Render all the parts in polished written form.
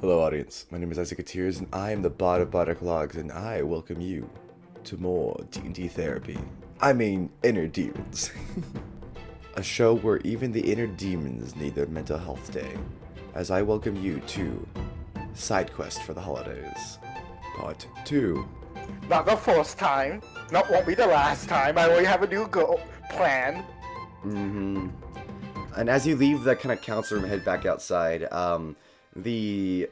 Hello, audience. My name is Isaac Atiers, and I am the bot of Bardic Logs, and I welcome you to more D&D therapy. I mean, inner demons. A show where even the inner demons need their mental health day, as I welcome you to Side Quest for the Holidays, Part 2. Not the first time. Not won't be the last time. I already have a new goal plan. And as you leave that kind of council room and head back outside, the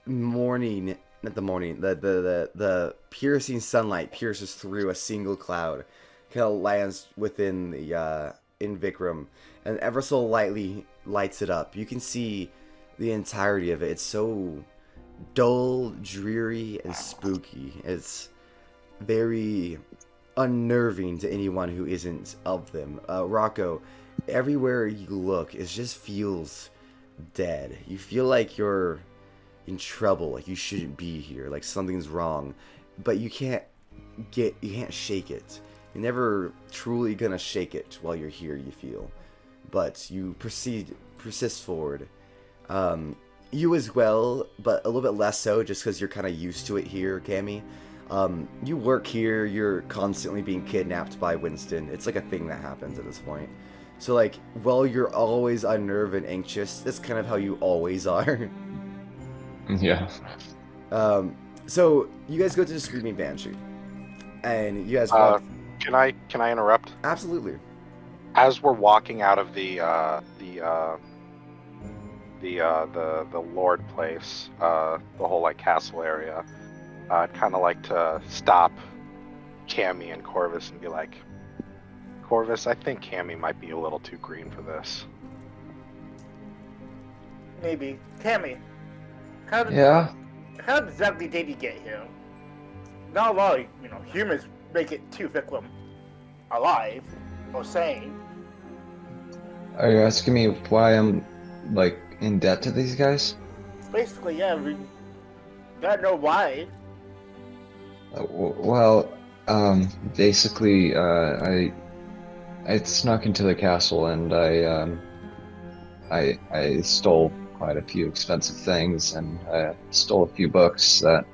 morning, not the morning, the piercing sunlight pierces through a single cloud, kind of lands within the in Vikram, and ever so lightly lights it up. You can see the entirety of it. It's so dull, dreary, and spooky. It's very unnerving to anyone who isn't of them. Rocco, everywhere you look, it just feels dead. You feel like you're in trouble, like you shouldn't be here, like something's wrong, but you can't shake it. You're never truly gonna shake it while you're here, you feel, but you persist forward. You as well, but a little bit less so, just because you're kind of used to it here, Cammy. You work here, you're constantly being kidnapped by Winston. It's like a thing that happens at this point. So like, while you're always unnerved and anxious, that's kind of how you always are. Yeah. So you guys go to the Screaming Banshee, and you guys walk... Can I interrupt? Absolutely. As we're walking out of the Lord place, the whole like castle area, I'd kind of like to stop Cammy and Corvis and be like, Corvis, I think Cammy might be a little too green for this. Maybe. Tammy, how exactly did he get here? Not a lot of, humans make it to Vikram alive or sane. Are you asking me why I'm, like, in debt to these guys? Basically, yeah, we gotta know why. Basically, I snuck into the castle and I stole quite a few expensive things, and I stole a few books that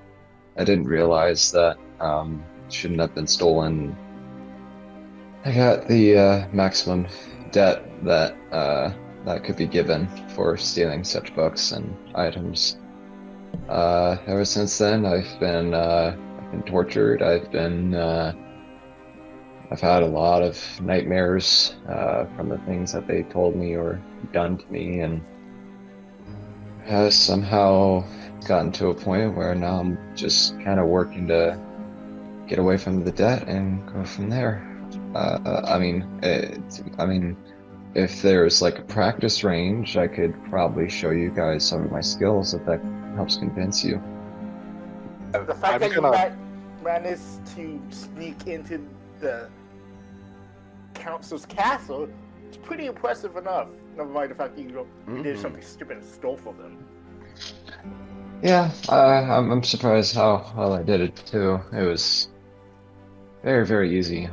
I didn't realize that shouldn't have been stolen. I got the maximum debt that could be given for stealing such books and items. Ever since then, I've been tortured. I've had a lot of nightmares from the things that they told me or done to me, and has somehow gotten to a point where now I'm just kind of working to get away from the debt and go from there. If there's like a practice range, I could probably show you guys some of my skills if that helps convince you. The fact that you managed to sneak into the council's castle is pretty impressive enough. Never mind the fact that you did something stupid and stole from them. Yeah, I'm surprised how well I did it too. It was very, very easy,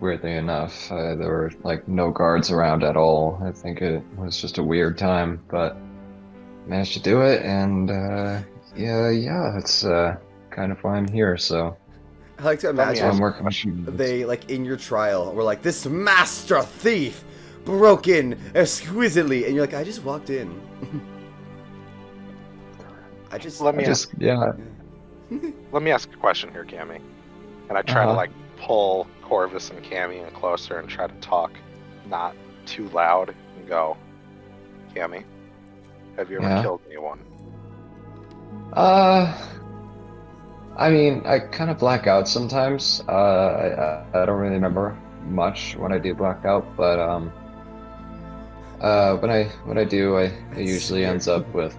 weirdly enough. There were like no guards around at all. I think it was just a weird time, but managed to do it, and yeah, it's kind of why I'm here, so. I like to imagine I'm working on they, like, in your trial, were like, this master thief broke in exquisitely, and you're like, I just walked in. Let me ask a question here, Cammy. And I try to like pull Corvis and Cammy in closer and try to talk not too loud and go, Cammy, have you ever killed anyone? I kind of black out sometimes. I don't really remember much when I do black out, but when I do, it usually ends up with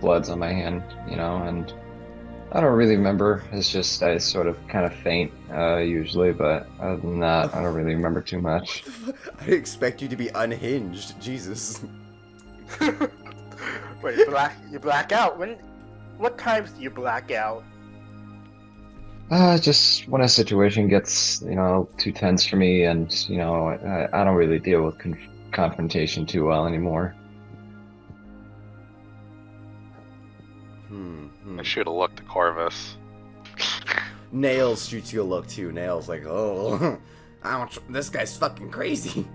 bloods on my hand, and I don't really remember. It's just I sort of kind of faint usually, but other than that, I don't really remember too much. I expect you to be unhinged, Jesus. Wait, you black out? What times do you black out? Just when a situation gets, too tense for me, and, I don't really deal with confrontation too well anymore. I shoot a look to Corvis. Nails shoots you a look too. Nails like, oh, this guy's fucking crazy.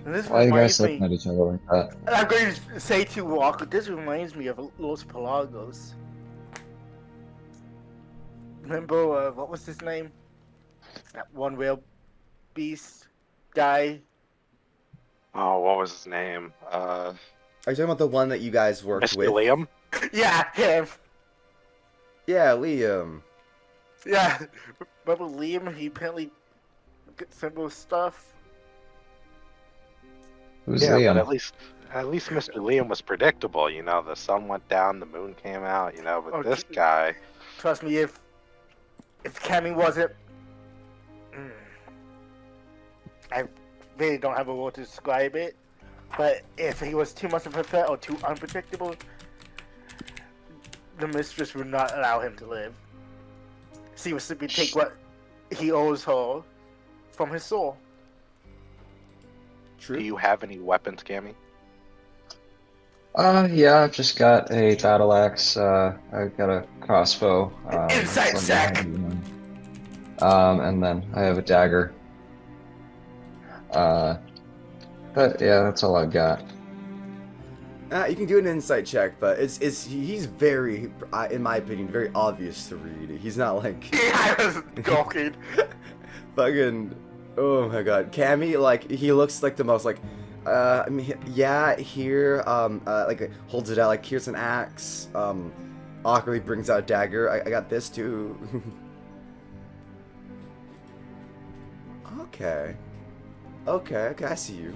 Why you guys looking at each other like that? I'm going to say to Rocco, this reminds me of Los Pelagos. Remember, what was his name? That one real beast guy. Oh, what was his name? Are you talking about the one that you guys worked Mr. with? Liam? Yeah, him. Yeah, Liam. Yeah, remember Liam? He apparently gets simple stuff. Who's Yeah, Liam? but at least Mr. Liam was predictable. You know, the sun went down, the moon came out. You know, but this guy. Trust me, if Cammy wasn't, I really don't have a word to describe it. But if he was too much of a threat or too unpredictable, the mistress would not allow him to live. She would simply take what he owes her from his soul. True. Do you have any weapons, Cammy? Yeah, I've just got a battle axe. I've got a crossbow. Inside sack. And then I have a dagger. But yeah, that's all I've got. You can do an insight check, but he's very, in my opinion, very obvious to read. He's not like I was gawking. fucking. Oh my god, Cammy, like he looks like the most like, I mean, yeah, here, like holds it out like here's an axe. Awkwardly brings out a dagger. I got this too. Okay, I see you.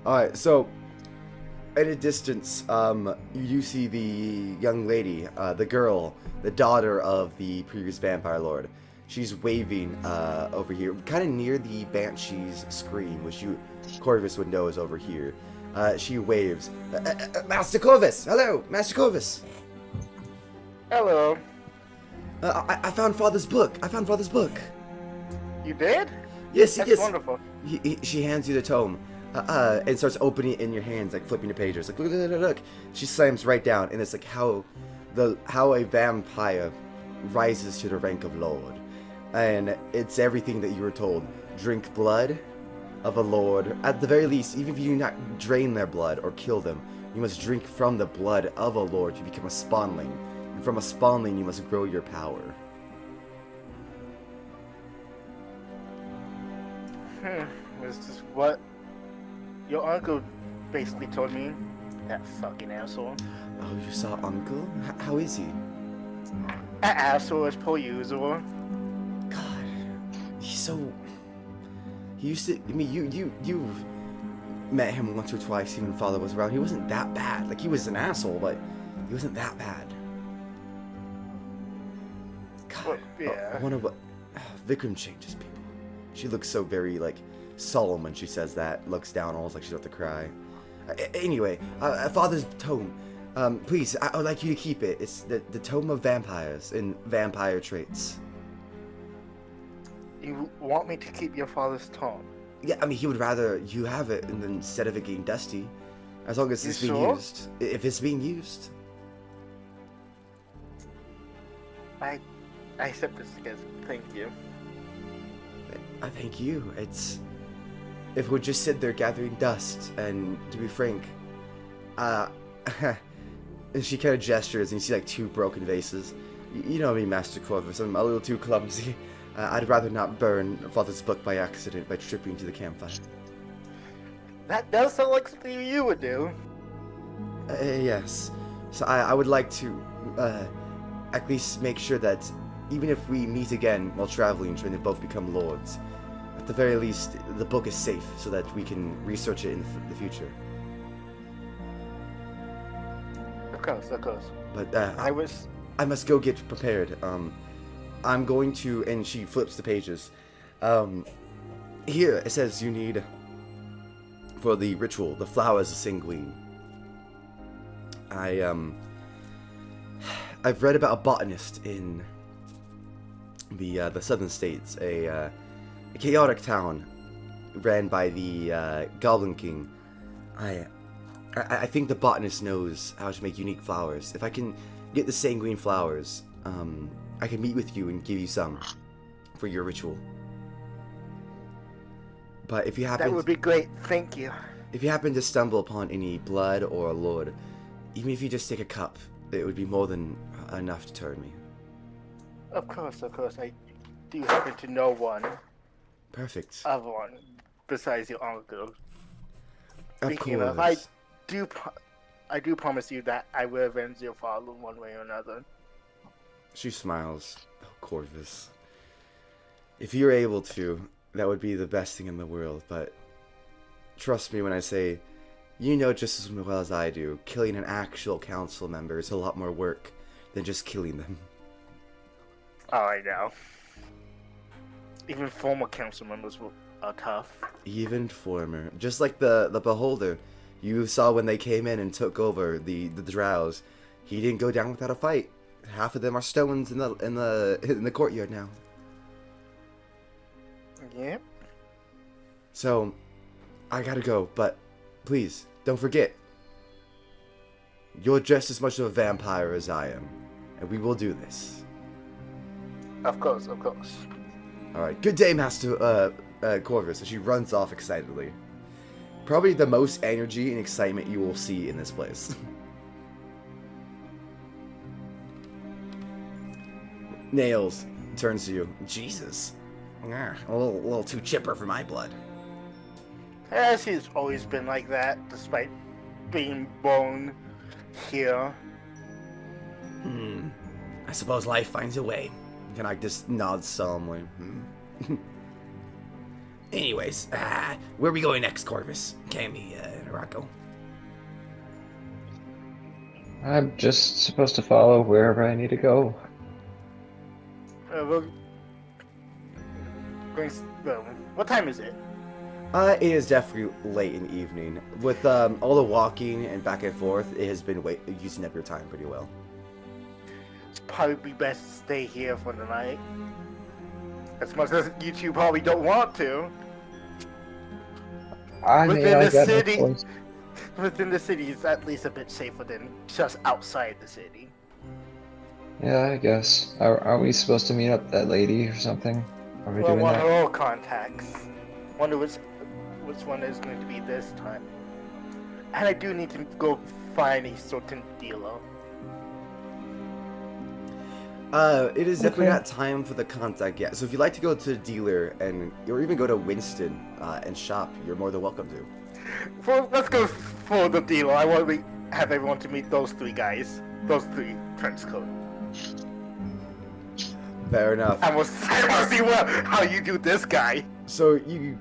All right, so. At a distance, you see the young lady, the girl, the daughter of the previous vampire lord. She's waving over here, kind of near the banshee's scream, which Corvis would know is over here. She waves, Master Corvis! Hello, Master Corvis! Hello. I found Father's book. You did? Yes, That's wonderful. She hands you the tome. And starts opening it in your hands, like flipping the pages. Like, look. She slams right down, and it's like how a vampire rises to the rank of lord. And it's everything that you were told. Drink blood of a lord. At the very least, even if you do not drain their blood or kill them, you must drink from the blood of a lord to become a spawnling. And from a spawnling, you must grow your power. This is what your uncle basically told me. That fucking asshole. Oh, you saw Uncle? How is he? That asshole is per usual. God, he's so. He used to. I mean, you've met him once or twice even Father was around. He wasn't that bad. Like he was an asshole, but he wasn't that bad. God, well, yeah. I wonder what. Vikram changes people. She looks so very like solemn when she says that. Looks down, almost like she's about to cry. Anyway, Father's tome. Please, I would like you to keep it. It's the tome of vampires and vampire traits. You want me to keep your father's tome? Yeah, I mean, he would rather you have it and then instead of it getting dusty. As long as it's being used. If it's being used. I accept this as thank you. I thank you. It's... If we just sit there gathering dust, and to be frank, and she kind of gestures, and you see like two broken vases. You know me, Master Corvis, I'm a little too clumsy. I'd rather not burn Father's book by accident by tripping to the campfire. That does sound like something you would do. Yes. So I would like to at least make sure that even if we meet again while traveling, trying to both become lords, at the very least, the book is safe so that we can research it in the future. Of course. But I must go get prepared. I'm going to, and she flips the pages. Here it says you need for the ritual the flowers of sanguine. I've read about a botanist in the southern states, a chaotic town ran by the Goblin King. I I think the botanist knows how to make unique flowers. If I can get the sanguine flowers, I can meet with you and give you some for your ritual. But if you happen... That would be great, thank you. If you happen to stumble upon any blood or a lord, even if you just take a cup, it would be more than enough to turn me. Of course, I do happen to know one. Perfect. Other one, besides your uncle. Of Speaking of, course. I do promise you that I will avenge your father one way or another. She smiles. Oh, Corvis. If you're able to, that would be the best thing in the world, but trust me when I say, you know just as well as I do, killing an actual council member is a lot more work than just killing them. Oh, I know. Even former council members are tough. Even former. Just like the beholder you saw when they came in and took over the drows. He didn't go down without a fight. Half of them are stones in the courtyard now. Yep. So, I gotta go, but please, don't forget. You're just as much of a vampire as I am, and we will do this. Of course. Alright, good day, Master Corvis, as she runs off excitedly. Probably the most energy and excitement you will see in this place. Nails turns to you. Jesus. A little too chipper for my blood. As he's always been like that, despite being born here. I suppose life finds a way. And I just nod solemnly. Anyways, where are we going next, Corvis? Cammy, Rocco? I'm just supposed to follow wherever I need to go. What time is it? It is definitely late in the evening. With all the walking and back and forth, it has been using up your time pretty well. It's probably best to stay here for the night. As much as you two probably don't want to. Within the city is at least a bit safer than just outside the city. Yeah, I guess. Are we supposed to meet up that lady or something? Are we doing one that? of our contacts. Wonder which one is going to be this time. And I do need to go find a certain dealer. It is definitely not time for the contact yet. So if you'd like to go to the dealer or even go to Winston and shop, you're more than welcome to. Well, let's go for the dealer. I want to have everyone to meet those three guys. Those three trench coats. Fair enough. I will see how you do this guy. So you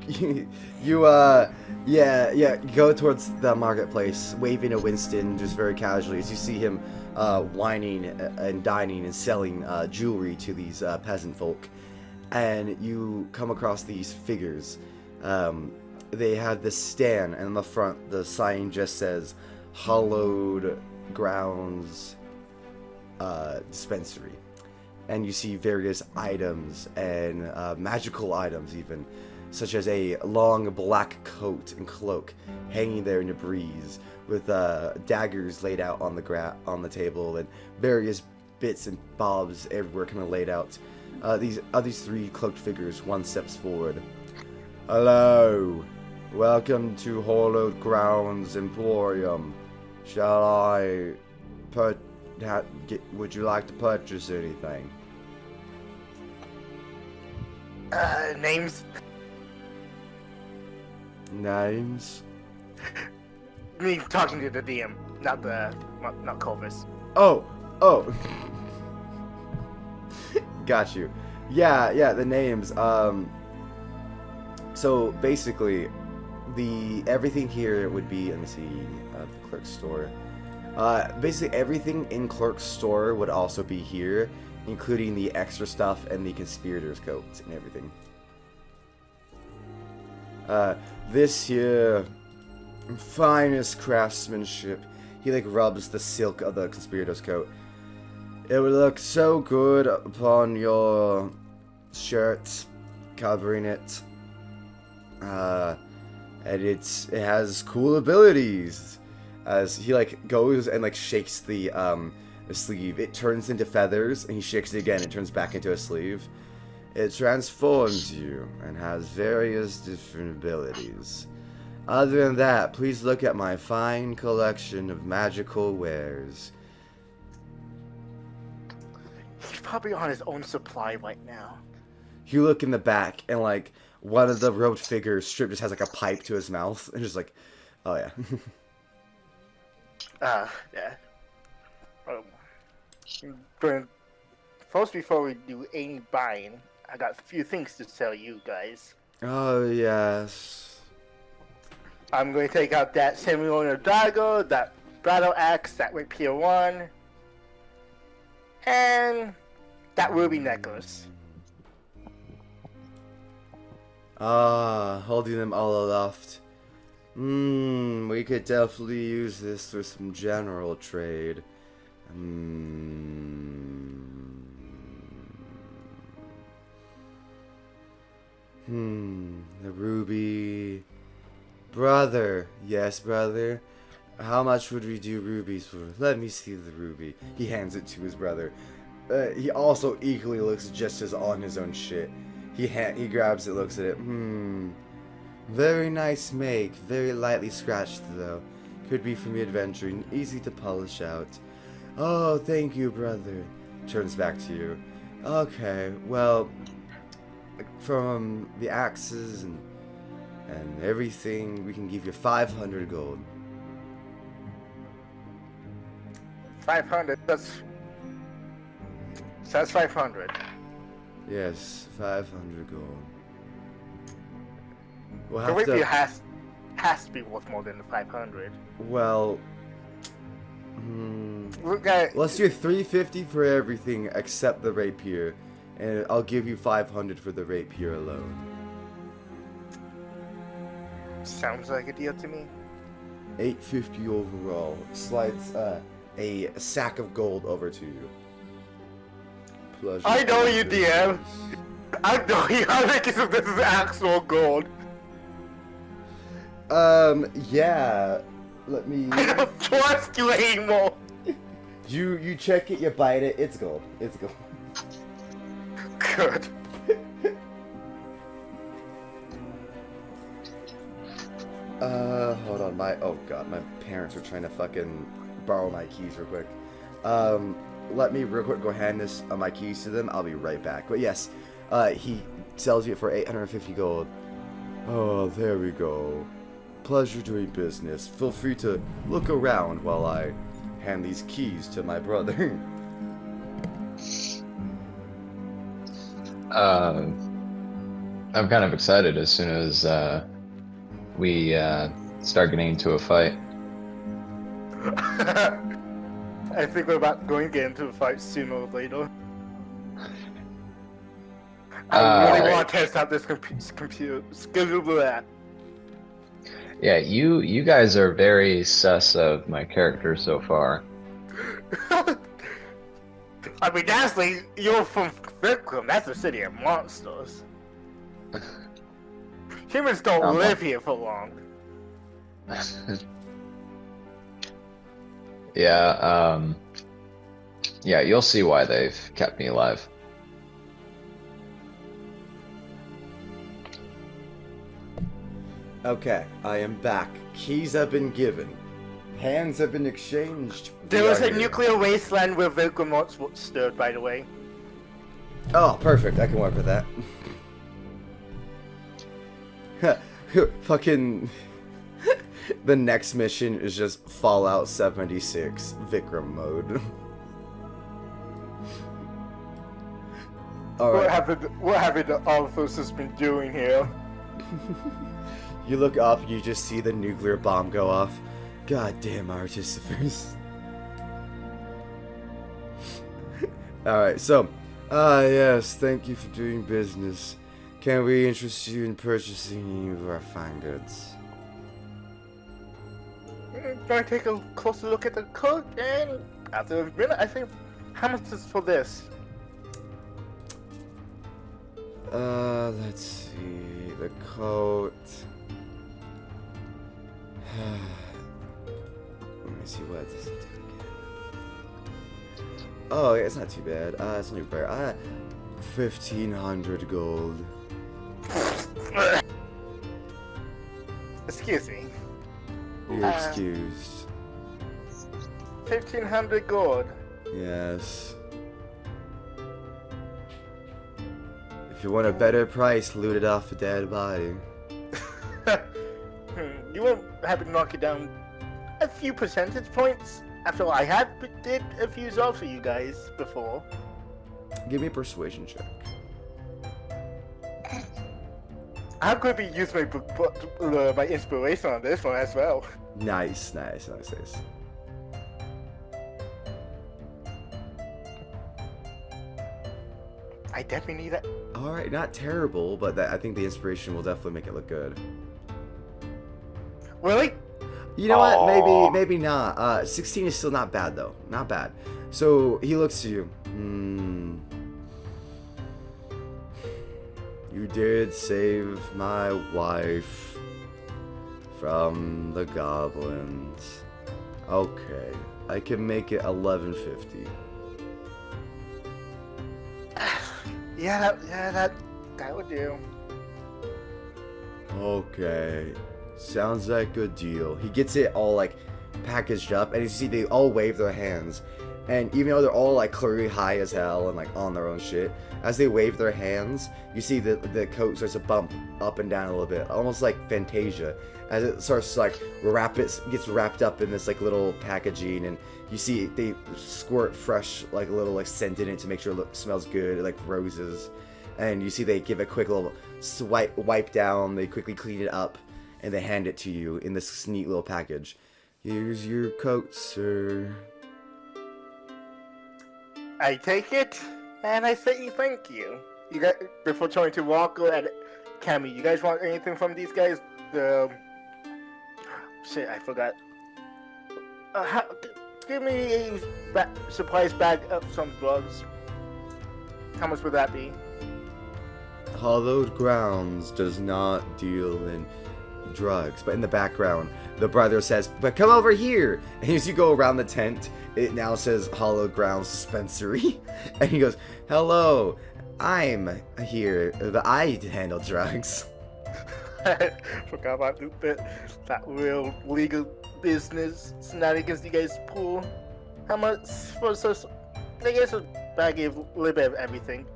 go towards the marketplace, waving at Winston just very casually as you see him whining and dining and selling jewelry to these peasant folk, and you come across these figures. They have this stand, and on the front the sign just says "Hallowed Grounds Dispensary." And you see various items and magical items even, such as a long black coat and cloak hanging there in the breeze, with daggers laid out on the table, and various bits and bobs everywhere kind of laid out. These three cloaked figures, one steps forward. Hello, welcome to Hallowed Grounds Emporium. Would you like to purchase anything? Names? Names? Me talking to the DM, not Corvis. Oh. Got you. Yeah, the names. So basically, everything here would be, let me see, the clerk's store. Basically everything in Clerk's store would also be here, including the extra stuff and the conspirator's coats and everything. This here, finest craftsmanship. He rubs the silk of the conspirator's coat. It would look so good upon your shirt, covering it. And it has cool abilities. as he like goes and like shakes the sleeve. It turns into feathers, and he shakes it again. It turns back into a sleeve. It transforms you and has various different abilities. Other than that, please look at my fine collection of magical wares. He's probably on his own supply right now. You look in the back, and like one of the robed figures, Strip, just has like a pipe to his mouth, and just like, oh yeah. Yeah. But first, before we do any buying, I got a few things to tell you guys. Oh yes. I'm going to take out that semi-lunar dagger, that battle axe, that rapier one, and that ruby necklace. Holding them all aloft. We could definitely use this for some general trade. The ruby... Brother. Yes, brother. How much would we do rubies for? Let me see the ruby. He hands it to his brother. He also equally looks just as on his own shit. He grabs it, looks at it. Very nice make. Very lightly scratched, though. Could be from your adventuring. Easy to polish out. Oh, thank you, brother. Turns back to you. Okay, well, from the axes and everything, we can give you 500 gold. 500. That's 500. Yes, 500 gold. We'll The have rapier to... has to be worth more than the 500. Well... Let's do 350 for everything except the rapier, and I'll give you 500 for the rapier alone. Sounds like a deal to me. 850 overall. Slides a sack of gold over to you. Pleasure. I know you, DM. I know you. I think this is actual gold. Yeah. Let me... I don't trust you anymore. You check it, you bite it, it's gold. It's gold. Good. Hold on, oh god, my parents are trying to fucking borrow my keys real quick. Let me real quick go hand my keys to them, I'll be right back. But yes, he sells you it for 850 gold. Oh, there we go. Pleasure doing business. Feel free to look around while I hand these keys to my brother. I'm kind of excited as soon as we start getting into a fight. I think we're going to get into a fight sooner or later. I really want to test out this computer. Yeah, you guys are very sus of my character so far. I mean, that's like, you're from Vikram. That's the city of monsters. Humans don't live here for long. Yeah, yeah, you'll see why they've kept me alive. Okay, I am back. Keys have been given. Hands have been exchanged. There was a nuclear wasteland where Vikram stood, by the way. Oh, perfect. I can work with that. Fucking... The next mission is just Fallout 76 Vikram mode. Alright. What have the officers has been doing here? You look up and you just see the nuclear bomb go off. Goddamn artificers. Alright, so... yes, thank you for doing business. Can we interest you in purchasing any of our fine goods? Gonna take a closer look at the coat, and after a minute, I think, how much is for this? Let's see, the coat. me see what this is doing again. Oh, yeah, it's not too bad. It's only fair. 1,500 gold. Excuse me. You're excused. 1,500 gold. Yes. If you want a better price, loot it off a dead body. You won't happen to knock it down a few percentage points? After all, I have did a few jobs for you guys before. Give me a persuasion check. I'm going to be using my inspiration on this one as well. Nice. I definitely need that. Alright, not terrible, but I think the inspiration will definitely make it look good. Really? You know what? Maybe not. 16 is still not bad, though. Not bad. So, he looks to you. You did save my wife from the goblins. Okay. I can make it 1150. Yeah, that would do. Okay. Sounds like a deal. He gets it all like packaged up, and you see they all wave their hands. And even though they're all like clearly high as hell and like on their own shit, as they wave their hands, you see the coat starts to bump up and down a little bit, almost like Fantasia, as it starts to like gets wrapped up in this like little packaging, and you see they squirt fresh like a little like scent in it to make sure it smells good, like roses. And you see they give a quick little wipe down, they quickly clean it up, and they hand it to you in this neat little package. Here's your coat, sir. I take it, and I say thank you. You guys, before turning to Rocco and Cammy, you guys want anything from these guys? Shit, I forgot. Give me a surprise bag of some drugs. How much would that be? Hallowed Grounds does not deal in drugs, but in the background, the brother says, "But come over here." And as you go around the tent, it now says Hallowed Grounds Dispensary. And he goes, "Hello, I'm here, but I handle drugs." I forgot about that real legal business shenanigans you guys pull. How much for I guess a bag of a little bit of everything.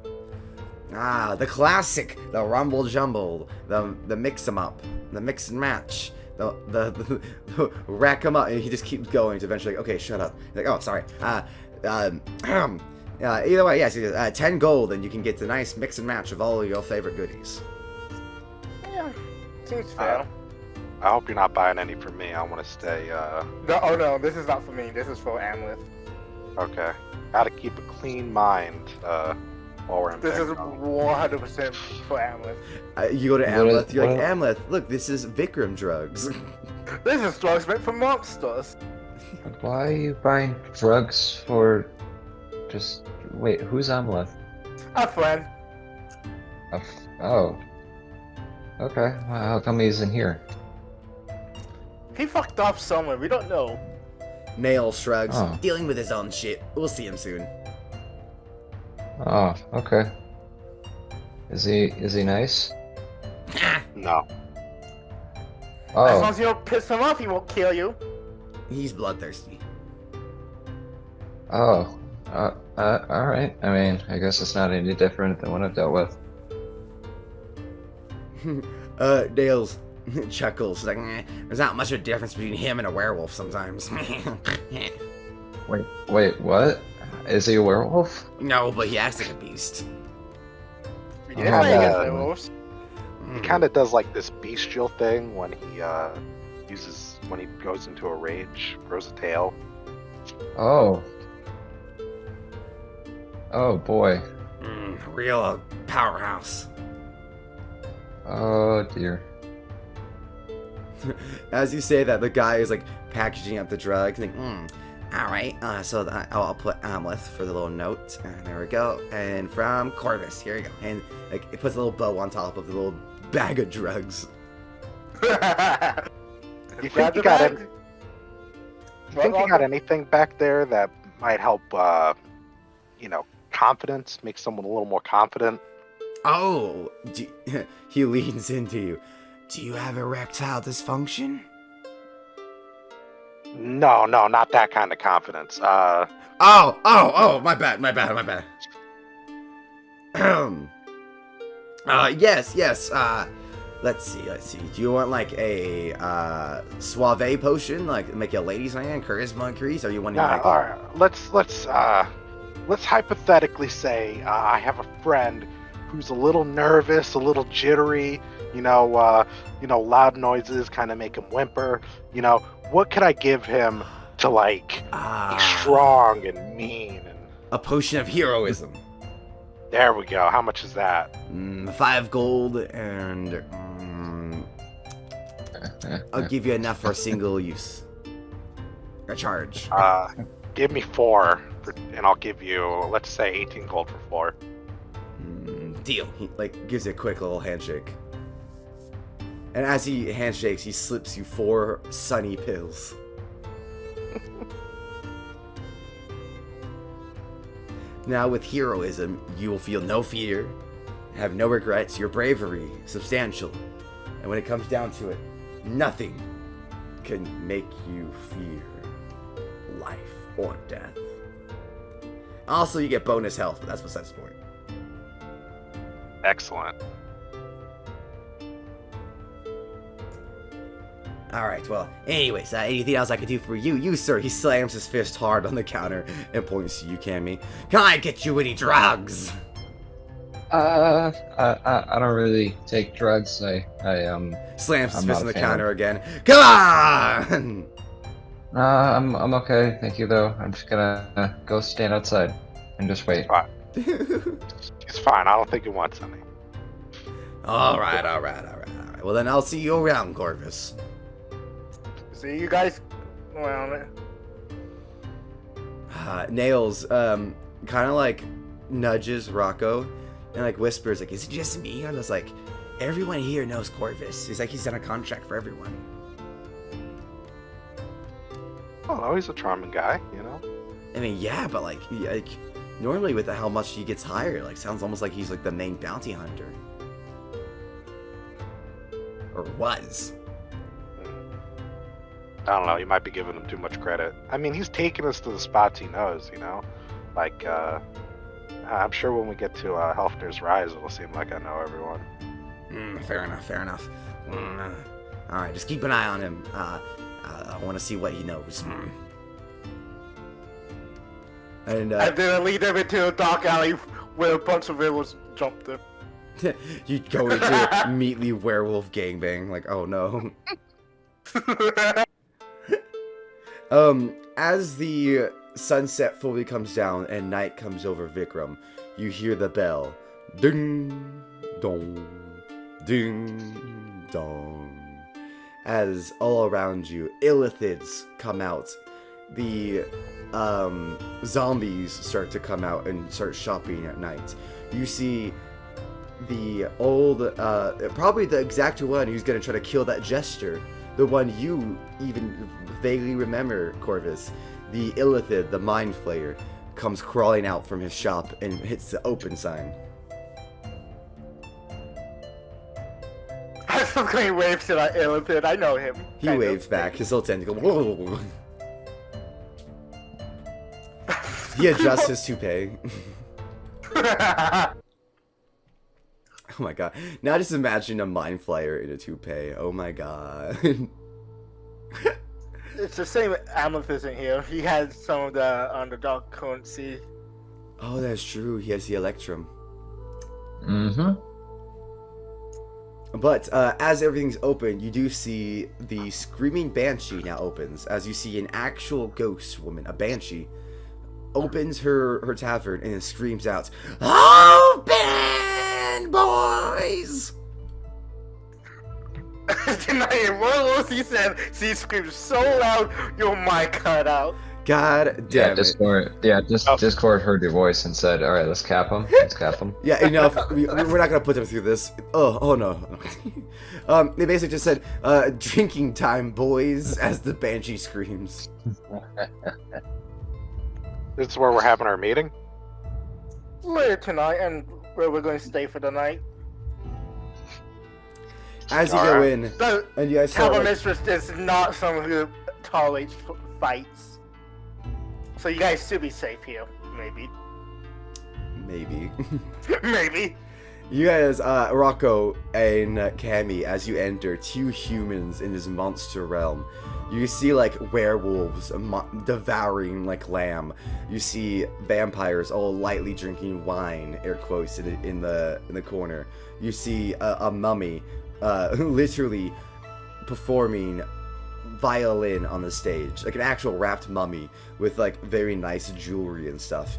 Ah, the classic, the rumble jumble, the mix 'em up, the mix and match, the rack 'em up, and he just keeps going to eventually, okay, shut up. Like, oh, sorry. Either way, yes, 10 gold, and you can get the nice mix and match of all of your favorite goodies. Yeah, seems fair. I hope you're not buying any for me. I want to stay. No, this is not for me. This is for Amleth. Okay. Gotta keep a clean mind. While we're in This is 100% for Amleth. You go to Amleth, you're like, Amleth, look, this is Vikram drugs. This is drugs meant for monsters. Why are you buying drugs for just... Wait, who's Amleth? A friend. Oh. Okay, well, how come he's in here? He fucked off somewhere, we don't know. Nail shrugs, dealing with his own shit. We'll see him soon. Oh, okay. Is he nice? No. Oh. As long as you don't piss him off, he won't kill you. He's bloodthirsty. Oh. Alright. I mean, I guess it's not any different than what I've dealt with. Dale's chuckles, like, there's not much of a difference between him and a werewolf sometimes. Wait, what? Is he a werewolf? No, but he acts like a beast. He kind of does like this bestial thing when he when he goes into a rage, grows a tail. Oh. Oh boy. Real powerhouse. Oh dear. As you say that, the guy is like packaging up the drugs and like, alright, so I'll put Amleth for the little note, and there we go, and from Corvis, here you go, and like it puts a little bow on top of the little bag of drugs. You think you got him? think you got anything back there that might help, confidence, make someone a little more confident? Oh, he leans into you. Do you have erectile dysfunction? No, not that kind of confidence. Oh, my bad. Yes. Let's see. Do you want like a suave potion, like make you a ladies' man, charisma increase, or you want to like? All right. Let's hypothetically say I have a friend who's a little nervous, a little jittery. Loud noises kind of make him whimper. What could I give him to like be strong and mean? And a potion of heroism. There we go. How much is that? 5 gold, and I'll give you enough for a single use. A charge. Give me 4, and I'll give you, let's say, 18 gold for 4. Deal. He gives you a quick little handshake. And as he handshakes, he slips you 4 sunny pills. Now, with heroism, you will feel no fear, have no regrets, your bravery substantial. And when it comes down to it, nothing can make you fear life or death. Also, you get bonus health, but that's besides the point. Excellent. Alright, well, anyways, anything else I could do for you? You, sir, he slams his fist hard on the counter and points to you, Cammy. Can I get you any drugs? I don't really take drugs. I slams his fist on the counter again. Come on! I'm okay, thank you, though. I'm just gonna go stand outside and just wait. It's fine, I don't think he wants any. Alright. Well, then I'll see you around, Corvis. See you guys around it. Nails, kind of like nudges Rocco and like whispers, like, is it just me? And I was like, everyone here knows Corvis. He's like, he's done a contract for everyone. Oh, no, he's a charming guy, I mean, yeah, but like normally with how much he gets hired, like, sounds almost like he's like the main bounty hunter. Or was. I don't know, you might be giving him too much credit. I mean, he's taking us to the spots he knows, Like, I'm sure when we get to Helfner's Rise, it'll seem like I know everyone. Fair enough. Alright, just keep an eye on him. I want to see what he knows. And then lead them into a dark alley where a bunch of villains jumped them. You go into immediately werewolf gangbang, like, oh no. As the sunset fully comes down and night comes over Vikram, you hear the bell. Ding dong, ding dong. As all around you, illithids come out. The zombies start to come out and start shopping at night. You see the old, probably the exact one who's gonna try to kill that jester. The one you even vaguely remember, Corvis. The illithid, the mind flayer, comes crawling out from his shop and hits the open sign. I fucking waves to that illithid. I know him. He waves back, his little tentacle. He adjusts his toupee. Oh my god. Now just imagine a mind flayer in a toupee. Oh my god. It's the same with Amleth isn't here. He has some of the underdog currency. Oh, that's true. He has the Electrum. Mm-hmm. But as everything's open, you do see the Screaming Banshee now opens. As you see an actual ghost woman, a banshee, opens her tavern and screams out, "Open, boys!" Tonight, what was he said? She screamed so loud, your mic cut out. God damn it. Discord heard your voice and said, "All right, let's cap them. Let's cap them." Yeah, we're not gonna put them through this. Oh no. They basically just said, "Drinking time, boys," as the banshee screams. This is where we're having our meeting? Later tonight, and where we're going to stay for the night. As you go in, and you guys start, Tavern Mistress is not someone who tolerates fights. So you guys should be safe here, maybe. Maybe. You guys, Rocco and Cammy, as you enter, 2 humans in this monster realm. You see like werewolves devouring like lamb. You see vampires all lightly drinking wine, air quotes, in the corner. You see a mummy, literally performing violin on the stage, like an actual wrapped mummy with like very nice jewelry and stuff.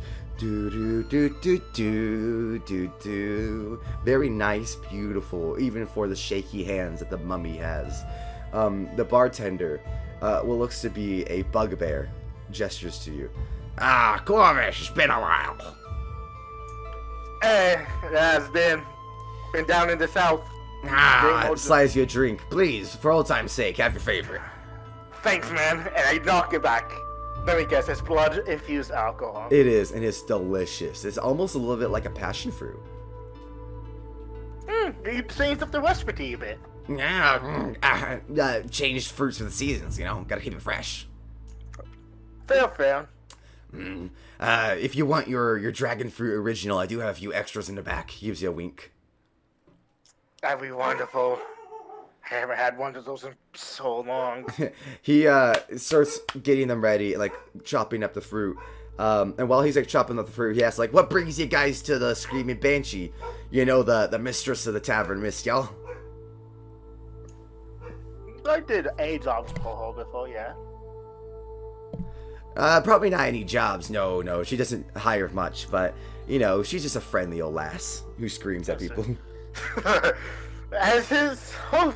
Very nice, beautiful, even for the shaky hands that the mummy has. The bartender, what looks to be a bugbear, gestures to you. Ah, Corvis, it's been a while. Hey, it has been down in the south. Slice you a drink, please, for old time's sake, have your favorite. Thanks, man, and I knock it back. Let me guess, it's blood-infused alcohol. It is, and it's delicious. It's almost a little bit like a passion fruit. You changed up the recipe a bit. Yeah, changed fruits for the seasons, gotta keep it fresh. Fair. If you want your dragon fruit original, I do have a few extras in the back. He gives you a wink. That'd be wonderful. I haven't had one of those in so long. He starts getting them ready, like chopping up the fruit. And while he's like chopping up the fruit, he asks like, "What brings you guys to the Screaming Banshee? The mistress of the tavern, Miss y'all." I did a job for her before, yeah. Probably not any jobs. No, she doesn't hire much, but she's just a friendly old lass who screams at people. As his whole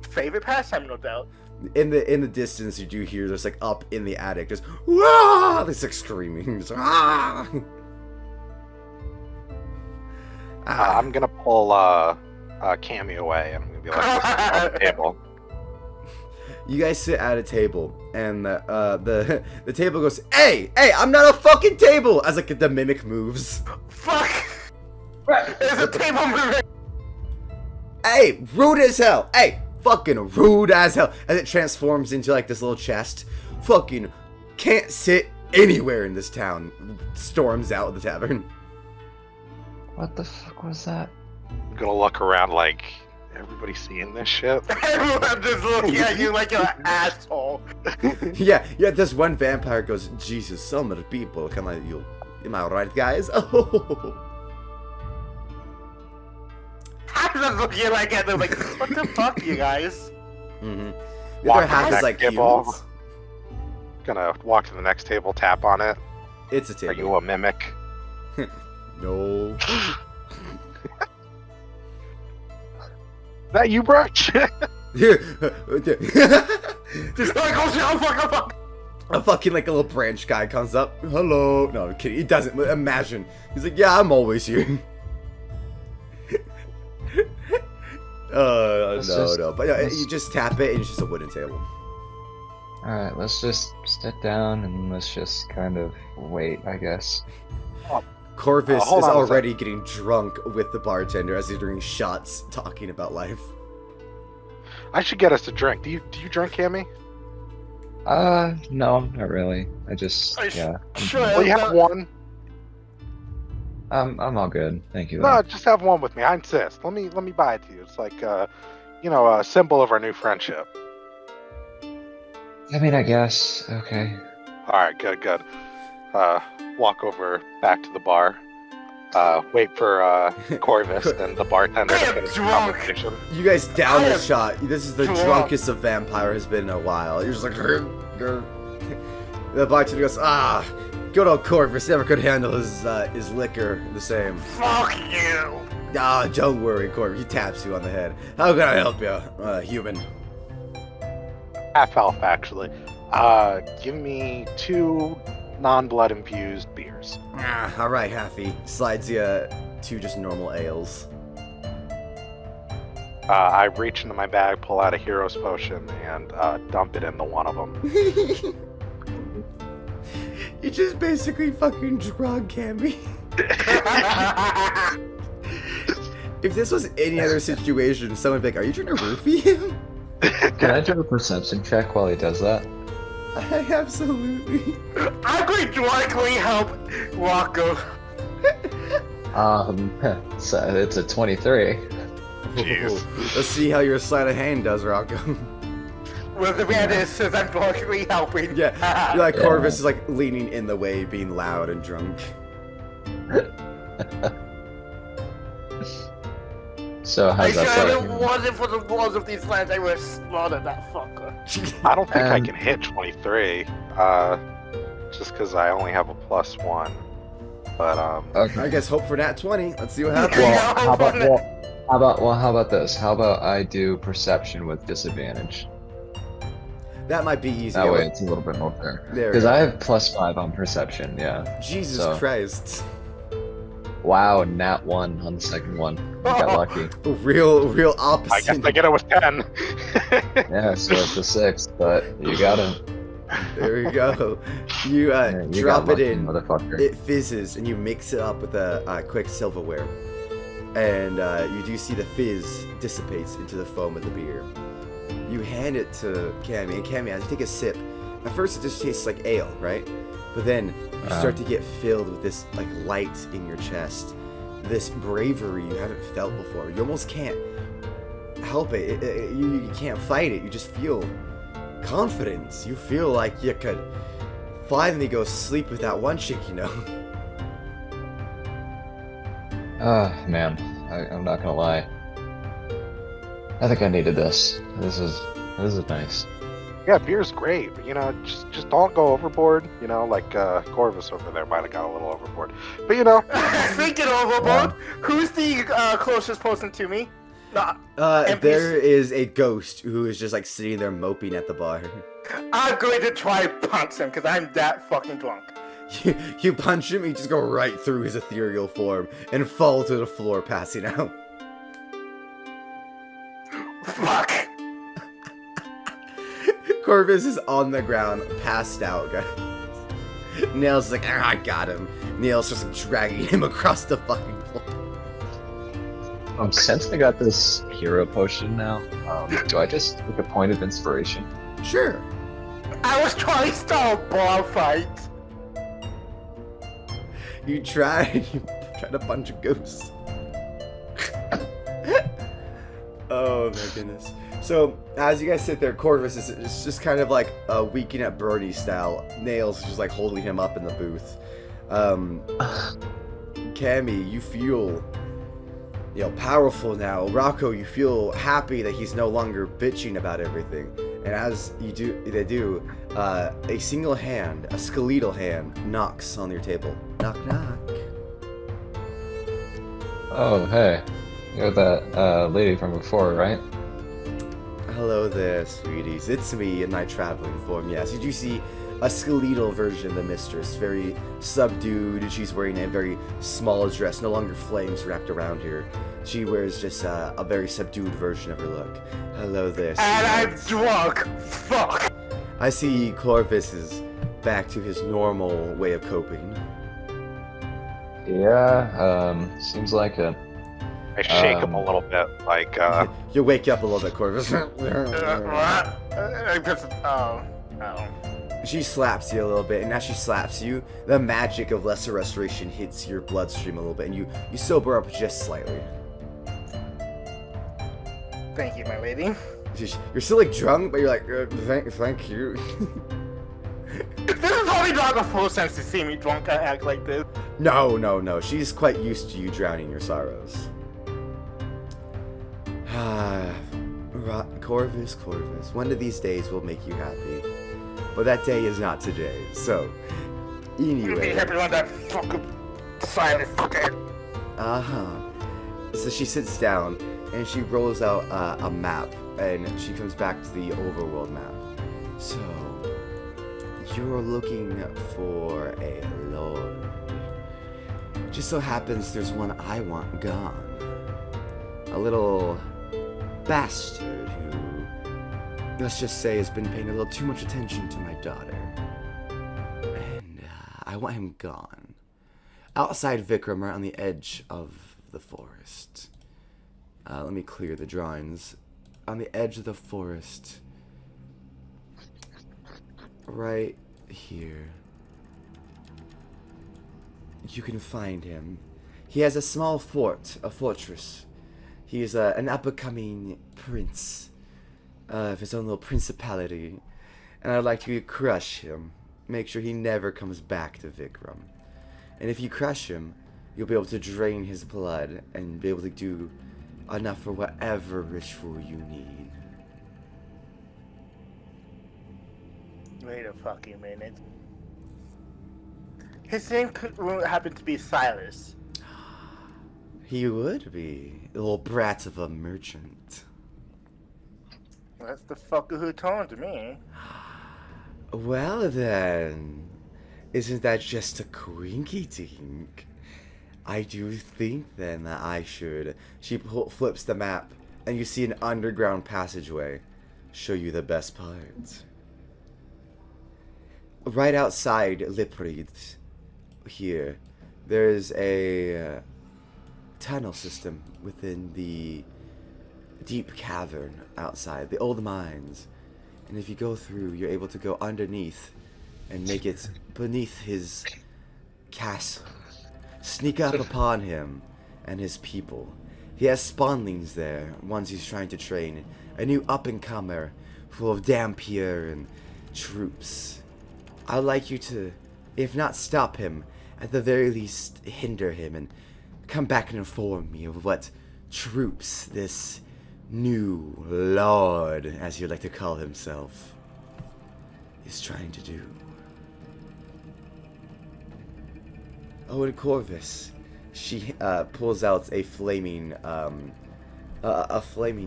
favorite pastime, no doubt. In the distance, you do hear there's like up in the attic, just wah! There's like screaming. Just, ah! I'm gonna pull Cammy away, and I'm gonna be like, on the table. You guys sit at a table, and the table goes, "Hey, I'm not a fucking table!" As like the mimic moves. Fuck! There's a table moving. Hey, rude as hell! Hey, fucking rude as hell! As it transforms into like this little chest. Fucking can't sit anywhere in this town. Storms out of the tavern. What the fuck was that? I'm gonna look around like, everybody seeing this shit? Everyone just looking at you like an asshole. Yeah, this one vampire goes, "Jesus, so many people, am I right, guys?" Oh. I'm just looking like at them like, what the fuck, you guys? Mm-hmm. The other half is like humans. Gonna walk to the next table, tap on it. It's a table. Are you a mimic? No. That you, bro? Just fuck. A fucking like a little branch guy comes up. "Hello." No, I'm kidding. He doesn't. Imagine. He's like, "Yeah, I'm always here." No. But you just tap it and it's just a wooden table. Alright, let's just sit down and let's just kind of wait, I guess. Corvis is already getting drunk with the bartender as he's doing shots, talking about life. I should get us a drink. Do you drink, Cammy? No, not really. I just, yeah. Sure. Well, you have one. I'm all good. Thank you. No, just have one with me. I insist. Let me buy it to you. It's like, a symbol of our new friendship. I mean, I guess. Okay. All right, good. Walk over back to the bar. Wait for Corvis and the bartender to finish the conversation. You guys down the shot. This is the drunkest a vampire has been in a while. You're just like, grr. The bartender goes, good old Corvis never could handle his liquor the same. Fuck you. Don't worry, Corvis. He taps you on the head. How can I help you, human? Half elf, actually. Give me 2 non-blood infused beers. All right, Happy. Slides you 2 just normal ales. I reach into my bag, pull out a hero's potion, and dump it into one of them. You just basically fucking drug Cammy. If this was any other situation, someone would be like, "Are you trying to roofie him?" Can I do a perception check while he does that? Absolutely. I'm going to directly help Rocco. So it's a 23. Jeez. Let's see how your sleight of hand does, Rocco. Well, the man is says I'm directly helping. Yeah, you're like Corvis is like leaning in the way, being loud and drunk. So how's that If sound? it wasn't for the walls of these lands, I would have slaughtered that fucker. I don't think I can hit 23. Just because I only have a +1. But Okay. I guess hope for nat 20. Let's see what happens. Well, how about this? How about I do perception with disadvantage? That might be easy. That way it's a little bit more fair. There we Because go. I have +5 on perception, yeah. Jesus So- Christ. Wow, nat 1 on the second one. I got lucky. Real opposite. I guess I get it with 10. Yeah, so it's a 6, but you got him. There we go. You, Yeah, you drop got it lucky, in. motherfucker. It fizzes, and you mix it up with a quick silverware. And you do see the fizz dissipates into the foam of the beer. You hand it to Cammy, and Cammy, as you take a sip, at first it just tastes like ale, right? But then you start to get filled with this like light in your chest, this bravery you haven't felt before. You almost can't help it. You can't fight it. You just feel confidence. You feel like you could finally go sleep with that one chick, you know. Man, I'm not gonna lie. I think I needed this. This is nice. Yeah, beer's great, but just don't go overboard. Like Corvis over there might have got a little overboard. But Thinking overboard. Who's the closest person to me? There is a ghost who is just like sitting there moping at the bar. I'm going to try punch him because I'm that fucking drunk. You punch him, you just go right through his ethereal form and fall to the floor, passing out. Fuck. Corvis is on the ground, passed out, guys. Nail's like, I got him. Nail's just like, dragging him across the fucking floor. Since I got this hero potion now, do I just take a point of inspiration? Sure. I was trying to start a bar fight. You try to punch a ghost. Oh my goodness. So, as you guys sit there, Corvis is just kind of like Weekend at Bernie style. Nails just like holding him up in the booth. Cammy, you feel, powerful now. Rocco, you feel happy that he's no longer bitching about everything. And as they do, a single hand, a skeletal hand, knocks on your table. Knock, knock. Oh, hey. You're that lady from before, right? Hello there, sweeties. It's me in my traveling form. Yes, you do see a skeletal version of the mistress, very subdued. She's wearing a very small dress, no longer flames wrapped around her. She wears just a very subdued version of her look. Hello there, And I'm sweethearts. drunk. Fuck. I see Corvis is back to his normal way of coping. Yeah, seems like it. I shake him a little bit, like You wake up a little bit, Corvis. I just, oh. She slaps you a little bit, and as she slaps you, the magic of lesser restoration hits your bloodstream a little bit, and you sober up just slightly. Thank you, my lady. You're still like drunk, but you're like, thank you. This is probably not a full sense to see me drunk and act like this. No. She's quite used to you drowning your sorrows. Corvis, one of these days will make you happy. But that day is not today, so... Be Anyway. happy on that fucking silent fucker. So she sits down, and she rolls out a map, and she comes back to the overworld map. So, You're looking for a lord. Just so happens there's one I want gone. A little bastard who, let's just say, has been paying a little too much attention to my daughter. And I want him gone. Outside Vikram, right on the edge of the forest. Let me clear the drawings. On the edge of the forest. Right here. You can find him. He has a small fort, a fortress. He is an up-and-coming prince of his own little principality. And I'd like to crush him. Make sure he never comes back to Vikram. And if you crush him, you'll be able to drain his blood and be able to do enough for whatever ritual you need. Wait a fucking minute. His name could happen to be Silas. He would be. A little brat of a merchant. That's the fucker who told me. Well then, isn't that just a quinky-dink? I do think then that I should. She flips the map, and you see an underground passageway. Show you the best part. Right outside Liprid, here, there's a tunnel system within the deep cavern outside, the old mines. And if you go through, you're able to go underneath and make it beneath his castle. Sneak up upon him and his people. He has spawnlings there, ones he's trying to train. A new up-and-comer full of Dampier and troops. I'd like you to, if not stop him, at the very least hinder him and come back and inform me of what troops this new lord, as he'd like to call himself, is trying to do. Oh, and Corvis, she pulls out a flaming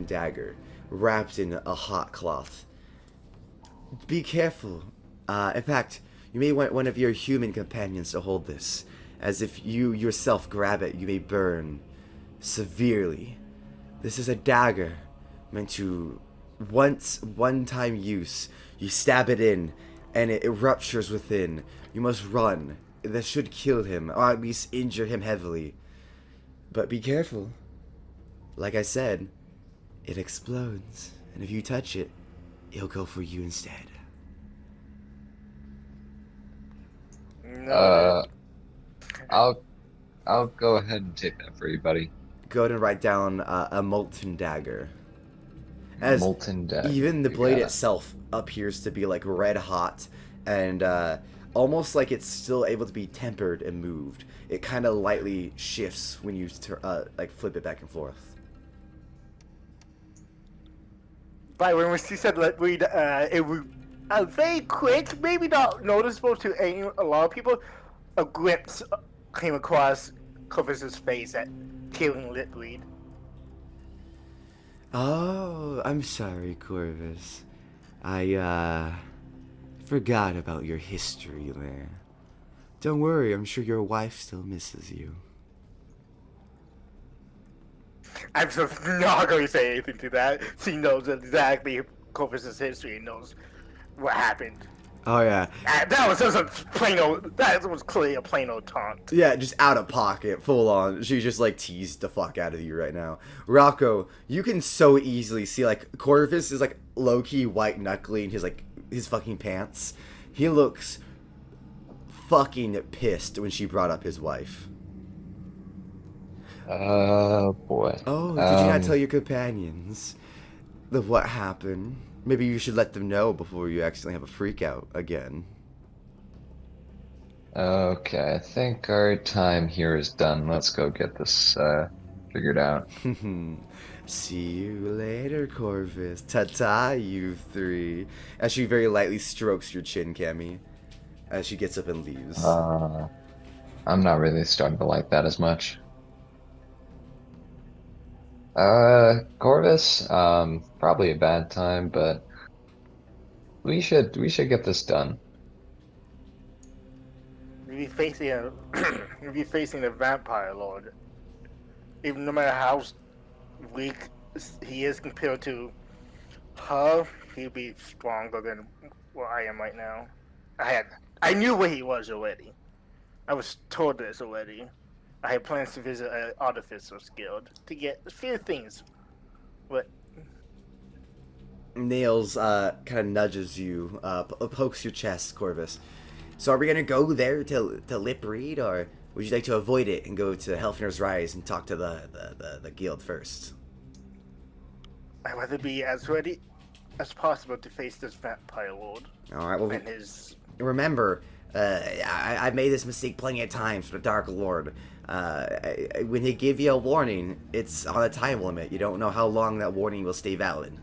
dagger wrapped in a hot cloth. Be careful. In fact, you may want one of your human companions to hold this, as if you yourself grab it, you may burn severely. This is a dagger meant to one-time use. You stab it in, and it ruptures within. You must run. That should kill him, or at least injure him heavily. But be careful. Like I said, it explodes, and if you touch it, it'll go for you instead. No. I'll go ahead and take that for you, buddy. Go ahead and write down a molten dagger. As molten dagger. Even the blade itself appears to be like red hot and almost like it's still able to be tempered and moved. It kind of lightly shifts when you like flip it back and forth. But when she said that it would very quick, maybe not noticeable to a lot of people, a glimpse came across Corvis's face at killing Litweed. Oh, I'm sorry, Corvis. I forgot about your history there. Don't worry, I'm sure your wife still misses you. I'm just not going to say anything to that. She knows exactly Corvis's history and knows what happened. Oh yeah. That was just a plain old. That was clearly a plain old taunt. Yeah, just out of pocket, full on. She just like teased the fuck out of you right now. Rocco, you can so easily see like Corvis is like low key white knuckling his fucking pants. He looks fucking pissed when she brought up his wife. Oh boy. Oh, did you not tell your companions of what happened? Maybe you should let them know before you accidentally have a freak out again. Okay, I think our time here is done. Let's go get this figured out. See you later, Corvis. Ta-ta, you three. As she very lightly strokes your chin, Cammy, as she gets up and leaves. I'm not really starting to like that as much. Corvus, probably a bad time, but we should get this done. be facing a you'll be facing a vampire lord. Even no matter how weak he is compared to her, he'll be stronger than what I am right now. I knew where he was already. I was told this already. I had plans to visit an Artificer's Guild to get a few things, but Nails kind of nudges you, pokes your chest, Corvis. So are we gonna go there to lip read, or would you like to avoid it and go to Helfner's Rise and talk to the guild first? I'd rather be as ready as possible to face this vampire lord. All right. Well, and his... remember, I've made this mistake plenty of times with the Dark Lord. When they give you a warning, it's on a time limit. You don't know how long that warning will stay valid.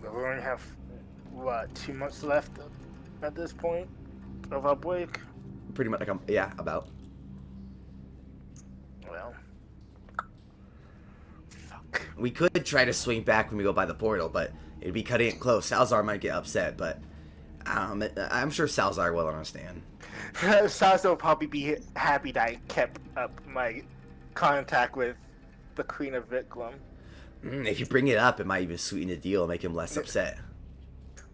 We only have, 2 months left at this point of our break? Pretty much, yeah, about. Well, fuck. We could try to swing back when we go by the portal, but it'd be cutting it close. Salzar might get upset, but I'm sure Salzar will understand. Salzar will probably be happy that I kept up my contact with the Queen of Vikram. If you bring it up, it might even sweeten the deal and make him less upset.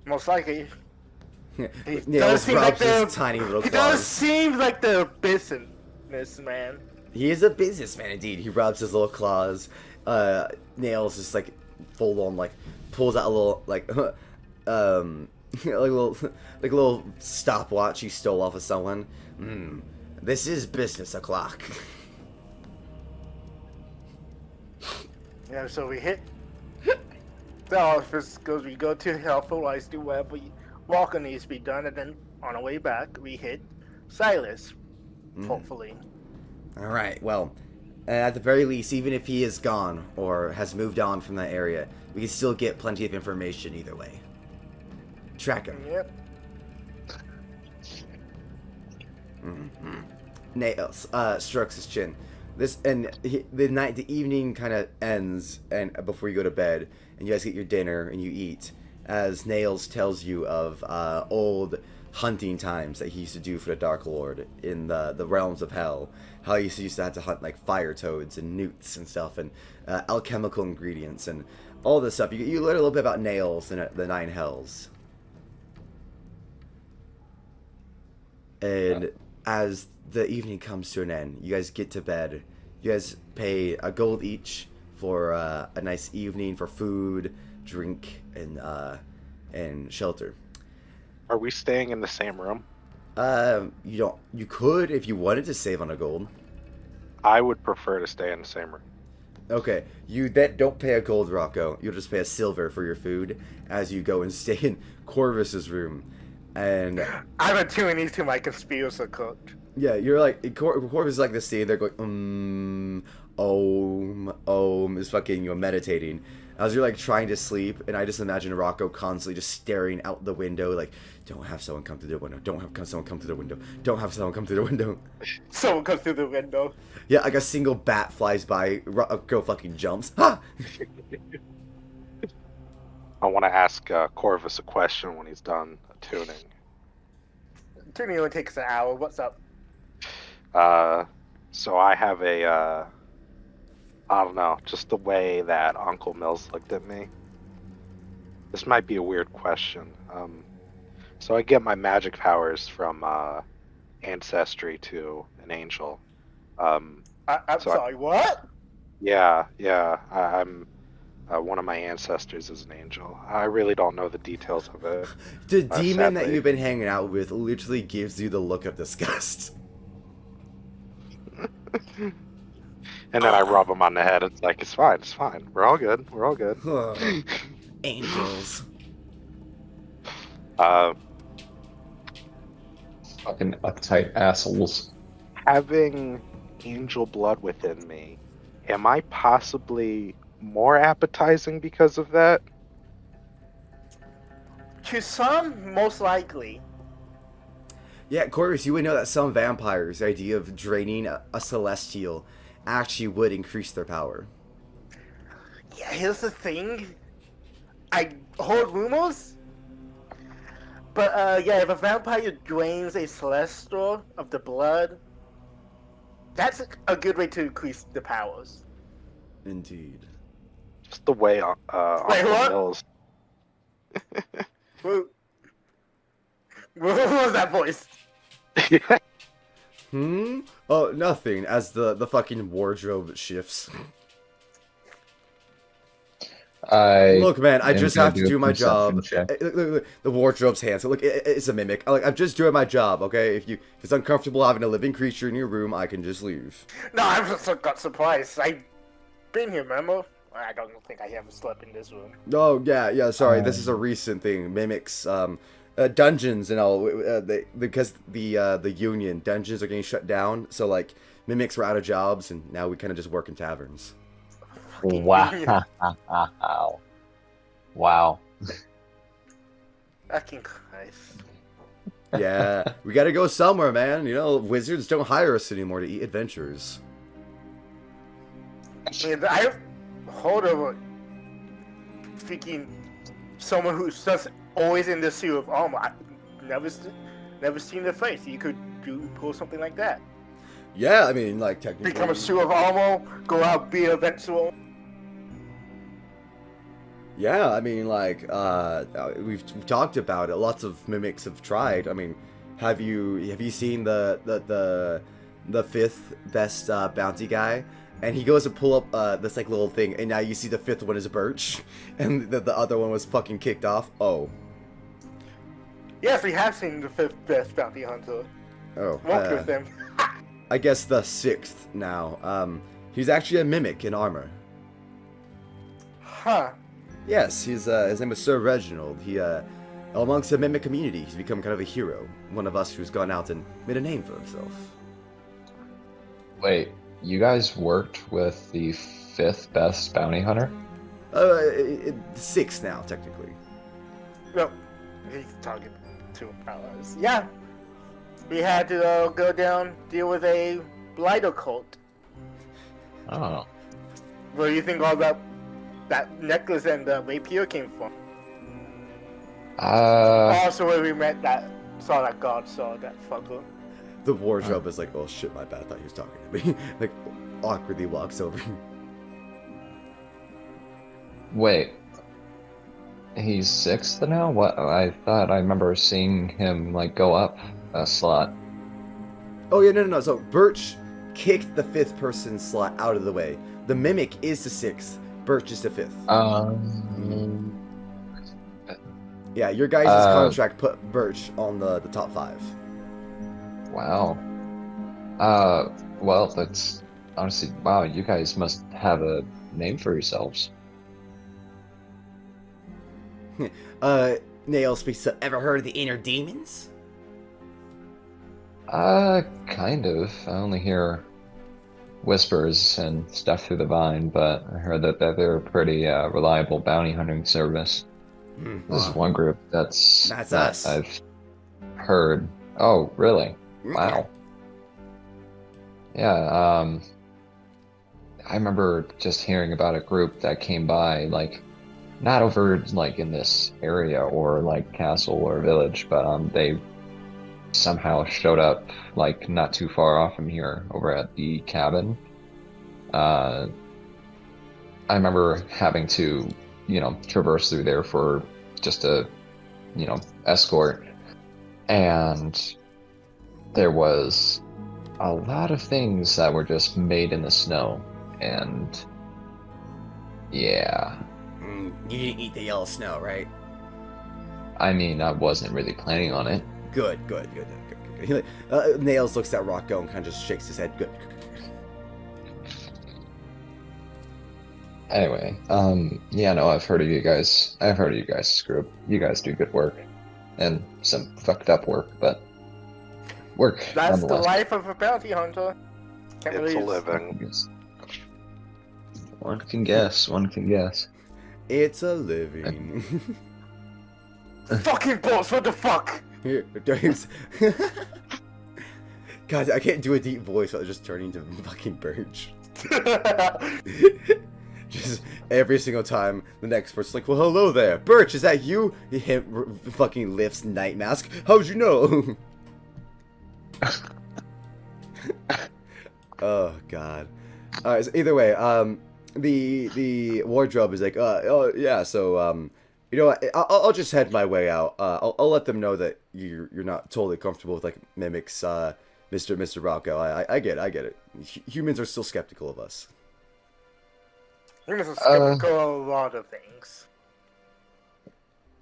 Most likely. He does seem like tiny little claws. He does seem like the businessman. He is a businessman indeed. He rubs his little claws. Nails just like full on like pulls out a little like like a little stopwatch he stole off of someone. This is business o'clock. Yeah, so we hit the office, we go to Helpful, do whatever walking needs to be done, and then on our way back, we hit Silas, hopefully. Alright, well, at the very least, even if he is gone or has moved on from that area, we can still get plenty of information either way. Track him. Yep. Nails strokes his chin. The evening kind of ends, and before you go to bed, and you guys get your dinner and you eat, as Nails tells you of old hunting times that he used to do for the Dark Lord in the realms of hell. How he used to have to hunt like fire toads and newts and stuff, and alchemical ingredients and all this stuff. You learn a little bit about Nails and the Nine Hells. And as the evening comes to an end, you guys get to bed. You guys pay a gold each for a nice evening for food, drink, and shelter. Are we staying in the same room? You could if you wanted to save on a gold. I would prefer to stay in the same room. Okay, you don't pay a gold, Rocco. You'll just pay a silver for your food as you go and stay in Corvis's room. And I'm attuning to my conspiracy code. Yeah, you're like Corvis is like this scene. They're going is fucking meditating as you're like trying to sleep, and I just imagine Rocco constantly just staring out the window, like, don't have someone come through the window. Don't have someone come through the window. Don't have someone come through the window. Someone comes through the window. Yeah, like a single bat flies by. Rocco fucking jumps. Ha! I want to ask Corvis a question when he's done tuning. Tuning only takes an hour. What's up? So I have I don't know, just the way that Uncle Mills looked at me. This might be a weird question. So I get my magic powers from ancestry to an angel. I'm sorry, what? Yeah. I'm one of my ancestors is an angel. I really don't know the details of it. The demon that you've been hanging out with literally gives you the look of disgust. And then I rub him on the head. It's like, it's fine. We're all good. Angels. Fucking uptight assholes. Having angel blood within me, am I possibly more appetizing because of that? To some, most likely. Yeah, Corvis, you would know that some vampires, the idea of draining a celestial actually would increase their power. Yeah, here's the thing. I heard rumors, but But yeah, if a vampire drains a celestial of the blood, that's a good way to increase the powers. Indeed. Just the way Wait, Uncle what? Mills. What was that voice? Oh, nothing. As the fucking wardrobe shifts. Look, man, I just have to do my job. Look, the wardrobe's hands. Look, it's a mimic. I'm just doing my job, okay? If it's uncomfortable having a living creature in your room, I can just leave. No, I just got surprised. I've been here, remember? I don't think I ever slept in this room. Oh, yeah, sorry. This is a recent thing. Mimics, dungeons and all, because the union, dungeons are getting shut down, so, like, mimics were out of jobs, and now we kind of just work in taverns. Wow. Wow. Fucking Christ. Yeah, we gotta go somewhere, man. You know, wizards don't hire us anymore to eat adventurers. I mean, I hold over freaking someone who's just always in the suit of armor. I never seen their face. You could pull something like that. Yeah, I mean, like, technically... Become a suit of armor, go out, be an eventual... Yeah, I mean, like, we've talked about it. Lots of mimics have tried. I mean, have you seen the fifth best bounty guy? And he goes to pull up this like little thing, and now you see the fifth one is Birch, and the other one was fucking kicked off. Oh. Yes, we have seen the fifth best bounty hunter. Oh. Walked with them. I guess the sixth now. He's actually a mimic in armor. Huh. Yes, his name is Sir Reginald. He, amongst the mimic community, he's become kind of a hero. One of us who's gone out and made a name for himself. Wait, you guys worked with the fifth best bounty hunter? Sixth now, technically. No, he's talking to us. Yeah. We had to go down, deal with a blighter cult. Oh. Where do you think all that necklace and the rapier came from? Also where we met saw that fucker. The wardrobe is like, oh shit, my bad, I thought he was talking to me. Like, awkwardly walks over. Wait. He's sixth now? What? I thought I remember seeing him, like, go up a slot. Oh yeah, no. So, Birch kicked the fifth person slot out of the way. The mimic is the sixth. Birch is the fifth. Yeah, your guys' contract put Birch on the top 5. Wow. Well, that's honestly, wow, you guys must have a name for yourselves. Nail speaks up. Ever heard of the inner demons? Kind of. I only hear whispers and stuff through the vine, but I heard that they're a pretty reliable bounty hunting service. This is one group that's us. I've heard. Oh, really? Wow. Yeah, I remember just hearing about a group that came by, like, not over, like, in this area or, like, castle or village, but they somehow showed up, like, not too far off from here, over at the cabin. I remember having to, traverse through there for just a, escort, and there was a lot of things that were just made in the snow, and yeah. You didn't eat the yellow snow, right? I mean, I wasn't really planning on it. Good. Nails looks at Rocco and kind of just shakes his head. Good. Anyway, yeah, no, I've heard of you guys. I've heard of you guys' group. You guys do good work. And some fucked up work, but work. That's the life of a bounty hunter. It's a living. One can guess. It's a living. Fucking boss, what the fuck? Here, God, I can't do a deep voice without just turning to fucking Birch. Just every single time, the next person's like, well, hello there. Birch, is that you? He fucking lifts Night Mask. How'd you know? Oh, God. Alright, so either way, the wardrobe is like, oh, yeah, so, you know what, I'll just head my way out. I'll let them know that you're not totally comfortable with, like, mimics, Mr. Rocco. I get it. Humans are still skeptical of us. Humans are skeptical of a lot of things.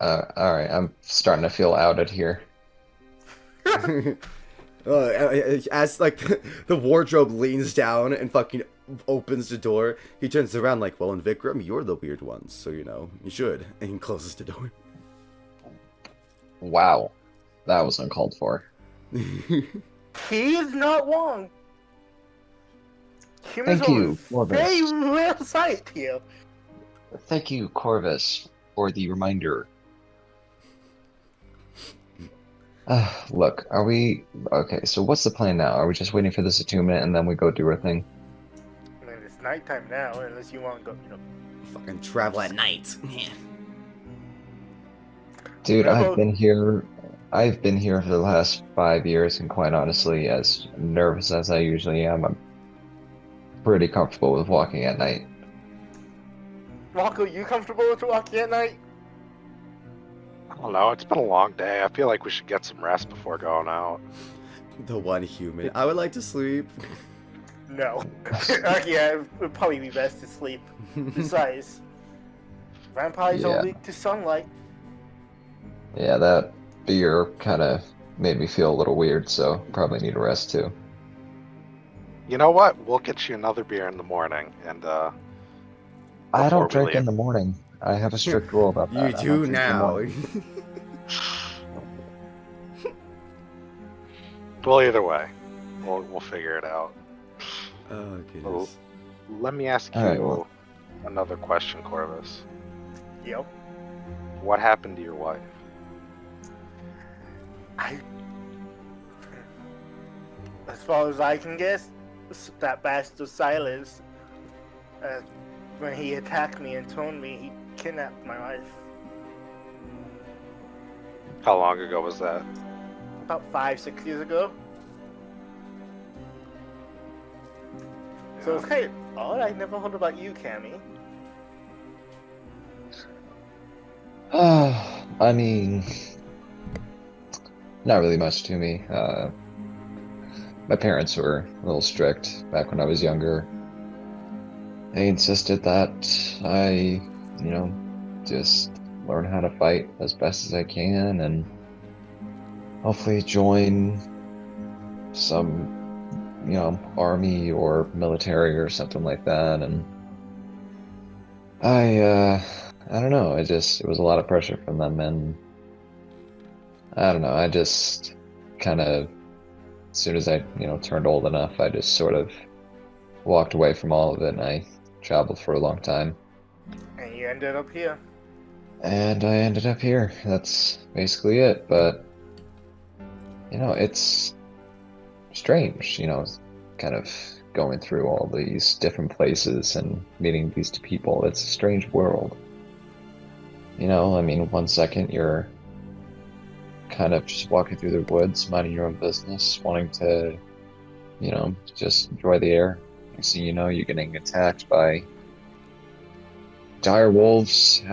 Alright, I'm starting to feel outed here. As, like, the wardrobe leans down and fucking opens the door, he turns around like, well, in Vikram, you're the weird ones, so, you know, you should. And he closes the door. Wow. That was uncalled for. He is not wrong. Humans Thank you, are a very rare sight here. Thank you, Corvis, for the reminder. Look, are we... Okay, so what's the plan now? Are we just waiting for this attunement and then we go do our thing? I mean, it's nighttime now, unless you want to go, you know... Fucking travel at night. Dude, I've been here for the last 5 years, and quite honestly, as nervous as I usually am, I'm pretty comfortable with walking at night. Rocco, you comfortable with walking at night? I don't know, it's been a long day. I feel like we should get some rest before going out. The one human. I would like to sleep. No. Yeah, it would probably be best to sleep. Besides, vampires are weak to sunlight. Yeah, that beer kind of made me feel a little weird, so probably need a rest too. You know what? We'll get you another beer in the morning, and I don't drink in the morning. I have a strict rule about that. You do now. Well, either way, we'll figure it out. Oh, goodness. Well, let me ask you another question, Corvis. Yep. What happened to your wife? As far as I can guess, that bastard Silas, when he attacked me and told me he kidnapped my wife. How long ago was that? About 5-6 years ago. Yeah. So it's kind of odd. I never heard about you, Cammy. I mean, not really much to me. My parents were a little strict back when I was younger. They insisted that I, you know, just learn how to fight as best as I can and hopefully join some, you know, army or military or something like that. And I don't know, it was a lot of pressure from them, and I don't know, I just kind of, as soon as I, you know, turned old enough, I just sort of walked away from all of it, and I traveled for a long time. And you ended up here. And I ended up here. That's basically it, but, you know, it's strange, you know, kind of going through all these different places and meeting these two people. It's a strange world. You know, I mean, one second you're kind of just walking through the woods, minding your own business, wanting to, you know, just enjoy the air. Next thing you know, you're getting attacked by dire wolves,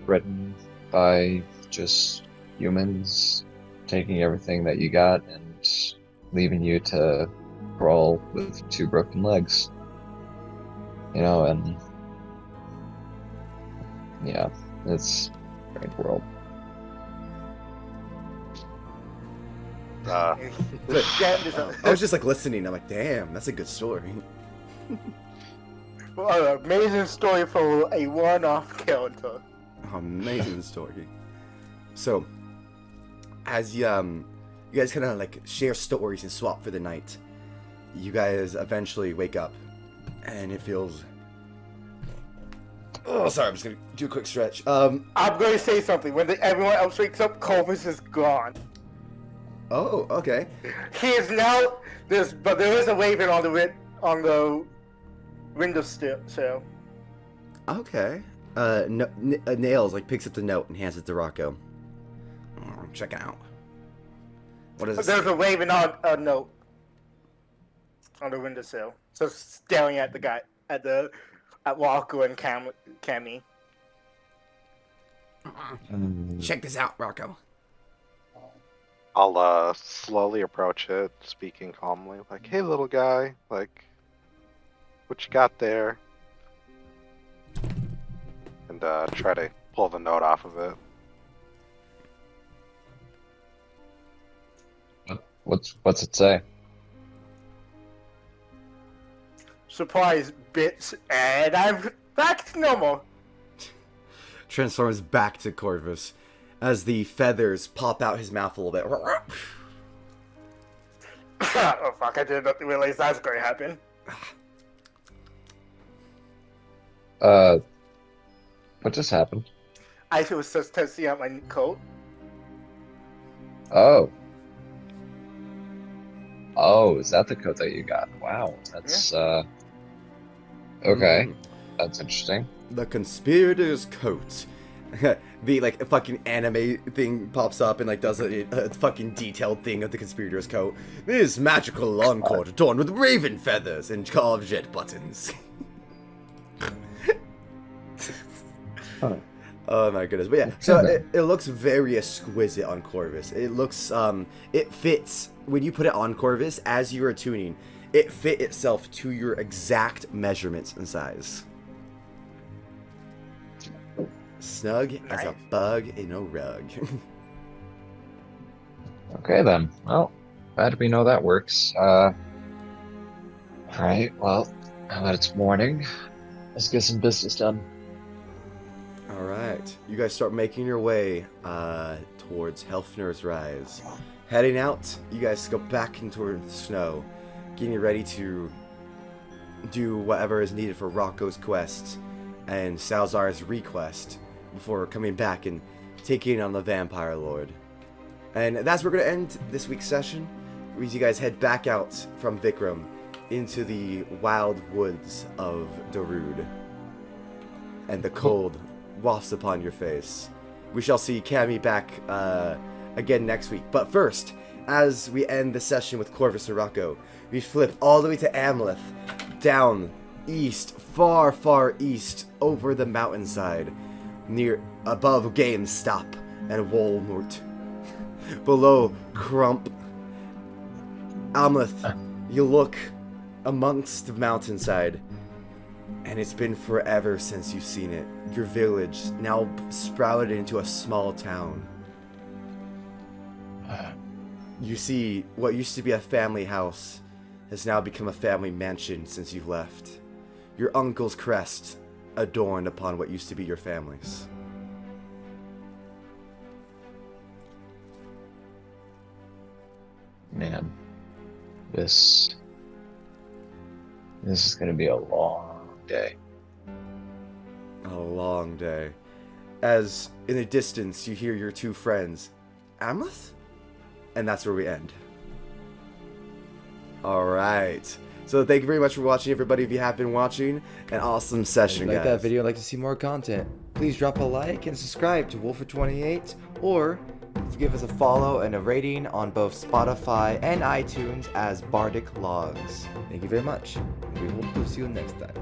ridden by just humans, taking everything that you got and leaving you to crawl with 2 broken legs. You know, and yeah, it's a strange world. I was just like listening. I'm like, damn, that's a good story. Well, amazing story for a one-off character. Amazing story. So, as you guys kind of like share stories and swap for the night, you guys eventually wake up, and it feels. Oh, sorry. I'm just gonna do a quick stretch. I'm going to say something. When everyone else wakes up, Corvis is gone. Oh, okay. He is now but there is a raven on the windowsill. Okay. Nails like picks up the note and hands it to Rocco. Check it out. What is it? There's a waving on a note on the windowsill, so staring at the guy at Rocco and Cammy. Check this out, Rocco. I'll slowly approach it, speaking calmly, like, "Hey, little guy, like, what you got there?" And try to pull the note off of it. What's it say? Surprise, bitch, and I'm back to normal. Transforms back to Corvis as the feathers pop out his mouth a little bit. Oh fuck, I did not realize that's going to happen. What just happened? I was just testing out my coat. Oh, is that the coat that you got? Wow, that's okay. That's interesting. The conspirator's coat. The like fucking anime thing pops up and like does a fucking detailed thing of the conspirator's coat. This magical long coat adorned with raven feathers and carved jet buttons. Oh my goodness. But yeah, so it looks very exquisite on Corvis. It looks it fits when you put it on Corvis as you are tuning. It fit itself to your exact measurements and size. Snug as a bug in a rug. Okay then. Well, glad we know that works. Alright, well, now that it's morning, let's get some business done. Alright. You guys start making your way towards Helfner's Rise. Heading out, you guys go back into the snow, getting ready to do whatever is needed for Rocco's quest and Salzar's request before coming back and taking on the Vampire Lord. And that's where we're going to end this week's session, as you guys head back out from Vikram into the wild woods of Darude. And the cold wafts upon your face. We shall see Cammy back again next week. But first, as we end the session with Corvis and Rocco, we flip all the way to Amleth, down east, far, far east, over the mountainside, near above GameStop and Walmart. Below Crump. Amleth, you look amongst the mountainside, and it's been forever since you've seen it. Your village, now sprouted into a small town. You see, what used to be a family house has now become a family mansion since you've left. Your uncle's crest adorned upon what used to be your family's. Man, this is gonna be a long day. A long day. As in the distance you hear your two friends, Amleth? And that's where we end. Alright. So thank you very much for watching, everybody. If you have been watching, an awesome session, guys. If you like that video and like to see more content, please drop a like and subscribe to Wolfer28, or give us a follow and a rating on both Spotify and iTunes as Bardic Logs. Thank you very much. We hope to see you next time.